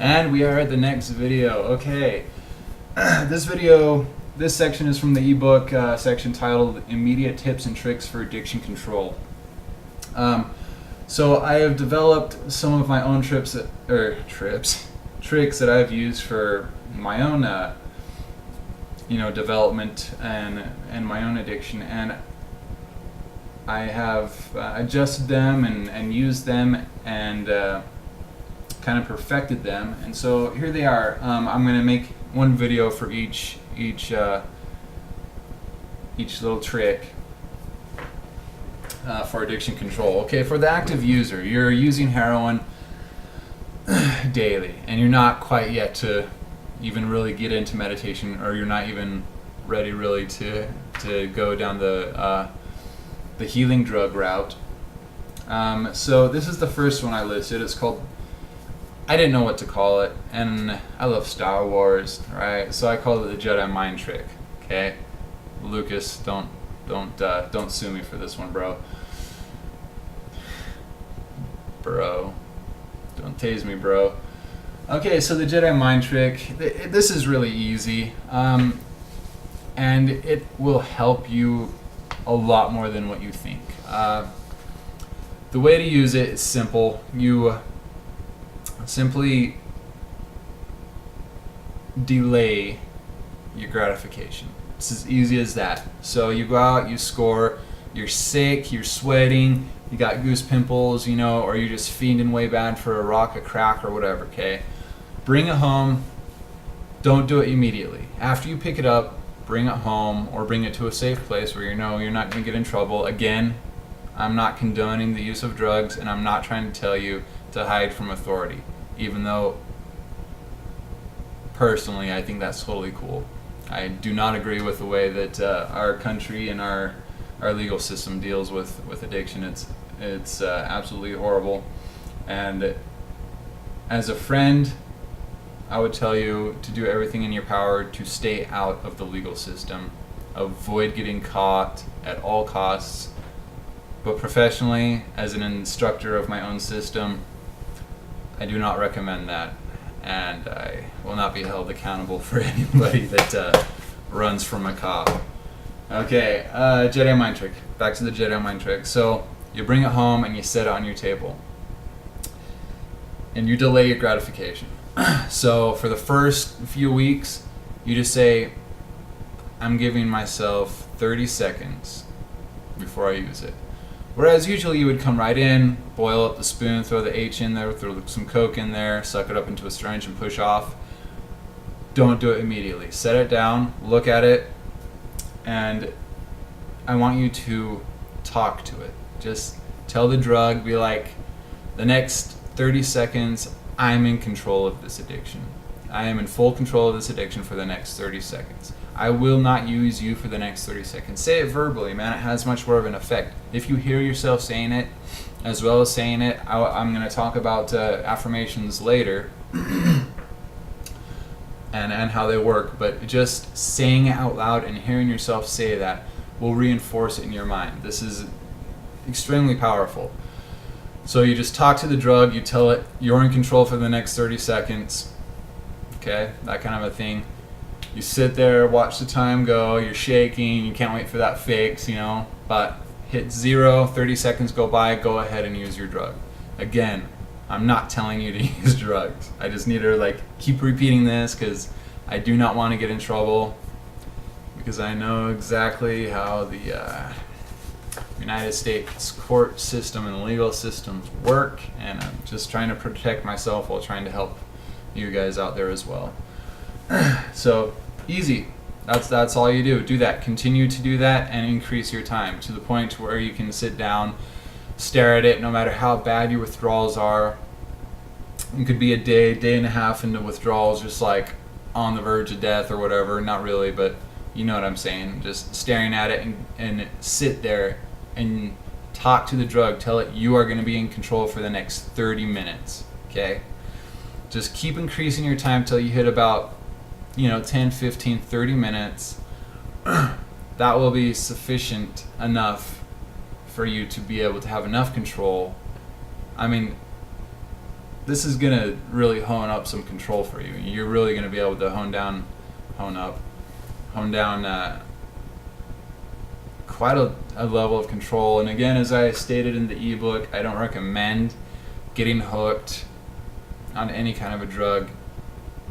And we are at the next video. Okay, this section is from the ebook section titled Immediate Tips and Tricks for Addiction Control. So I have developed some of my own tricks that I've used for my own development and my own addiction, and I have adjusted them and used them and kind of perfected them, and so here they are. I'm going to make one video for each little trick for addiction control. Okay, for the active user, you're using heroin daily and you're not quite yet to even really get into meditation, or you're not even ready really to go down the healing drug route. So this is the first one I listed. It's called, I didn't know what to call it, and I love Star Wars, right? So I called it the Jedi Mind Trick. Okay, Lucas, don't sue me for this one, bro. Bro, don't tase me, bro. Okay, so the Jedi Mind Trick. This is really easy, and it will help you a lot more than what you think. The way to use it is simple. You simply delay your gratification. It's as easy as that. So you go out, you score, you're sick, you're sweating, you got goose pimples, or you're just fiending way bad for a rock, a crack, or whatever, okay? Bring it home. Don't do it immediately. After you pick it up, bring it home, or bring it to a safe place where you're not going to get in trouble. Again, I'm not condoning the use of drugs, and I'm not trying to tell you to hide from authority, even though personally I think that's totally cool. I do not agree with the way that our country and our legal system deals with addiction. It's absolutely horrible, and as a friend, I would tell you to do everything in your power to stay out of the legal system. Avoid getting caught at all costs. But professionally, as an instructor of my own system, I do not recommend that, and I will not be held accountable for anybody that runs from a cop. Okay, Jedi Mind Trick. Back to the Jedi Mind Trick. So you bring it home and you set it on your table, and you delay your gratification. So for the first few weeks, you just say, I'm giving myself 30 seconds before I use it. Whereas usually you would come right in, boil up the spoon, throw the H in there, throw some Coke in there, suck it up into a syringe and push off. Don't do it immediately. Set it down, look at it, and I want you to talk to it. Just tell the drug, be like, the next 30 seconds, I'm in control of this addiction. I am in full control of this addiction for the next 30 seconds. I will not use you for the next 30 seconds. Say it verbally, man. It has much more of an effect. If you hear yourself saying it, as well as saying it, I'm going to talk about affirmations later and how they work, but just saying it out loud and hearing yourself say that will reinforce it in your mind. This is extremely powerful. So you just talk to the drug, you tell it you're in control for the next 30 seconds, okay, that kind of a thing. You sit there, watch the time go, you're shaking, you can't wait for that fix, but hit 0, 30 seconds go by, go ahead and use your drug. Again, I'm not telling you to use drugs. I just need to keep repeating this because I do not want to get in trouble, because I know exactly how the United States court system and legal systems work, and I'm just trying to protect myself while trying to help you guys out there as well. So easy. That's all you do. Do that. Continue to do that and increase your time to the point where you can sit down, stare at it, no matter how bad your withdrawals are. It could be a day and a half into withdrawals, just on the verge of death or whatever. Not really, but you know what I'm saying. Just staring at it and sit there and talk to the drug. Tell it you are going to be in control for the next 30 minutes. Okay? Just keep increasing your time till you hit about 10, 15, 30 minutes. That will be sufficient enough for you to be able to have enough control. I mean, this is gonna really hone up some control for you. You're really gonna be able to hone down quite a level of control. And again, as I stated in the ebook, I don't recommend getting hooked on any kind of a drug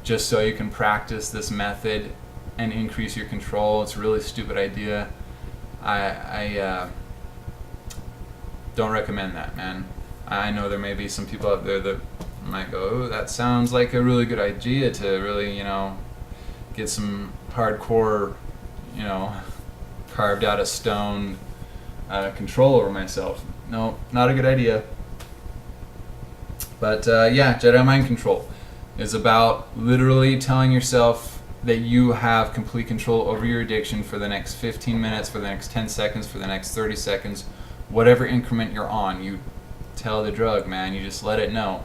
just so you can practice this method and increase your control. It's a really stupid idea. I don't recommend that, man. I know there may be some people out there that might go, oh, that sounds like a really good idea to really, get some hardcore, carved out of stone control over myself. No, not a good idea. But yeah, Jedi Mind Control is about literally telling yourself that you have complete control over your addiction for the next 15 minutes, for the next 10 seconds, for the next 30 seconds, whatever increment you're on. You tell the drug, man, you just let it know.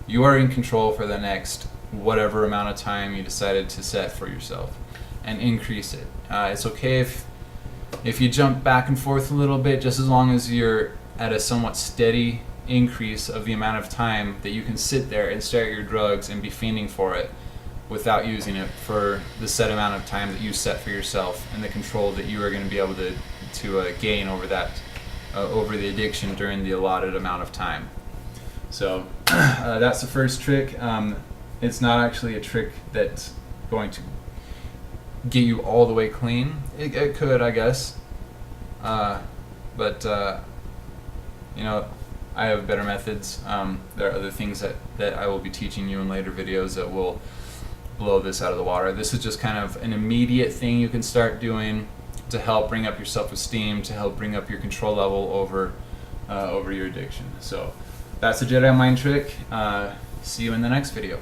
You are in control for the next whatever amount of time you decided to set for yourself, and increase it. It's okay if you jump back and forth a little bit, just as long as you're at a somewhat steady increase of the amount of time that you can sit there and stare at your drugs and be fiending for it without using it for the set amount of time that you set for yourself, and the control that you are going to be able to gain over that, over the addiction during the allotted amount of time. So that's the first trick. It's not actually a trick that's going to get you all the way clean. It could, I guess, but I have better methods. There are other things that I will be teaching you in later videos that will blow this out of the water. This is just kind of an immediate thing you can start doing to help bring up your self-esteem, to help bring up your control level over your addiction. So that's the Jedi Mind Trick. See you in the next video.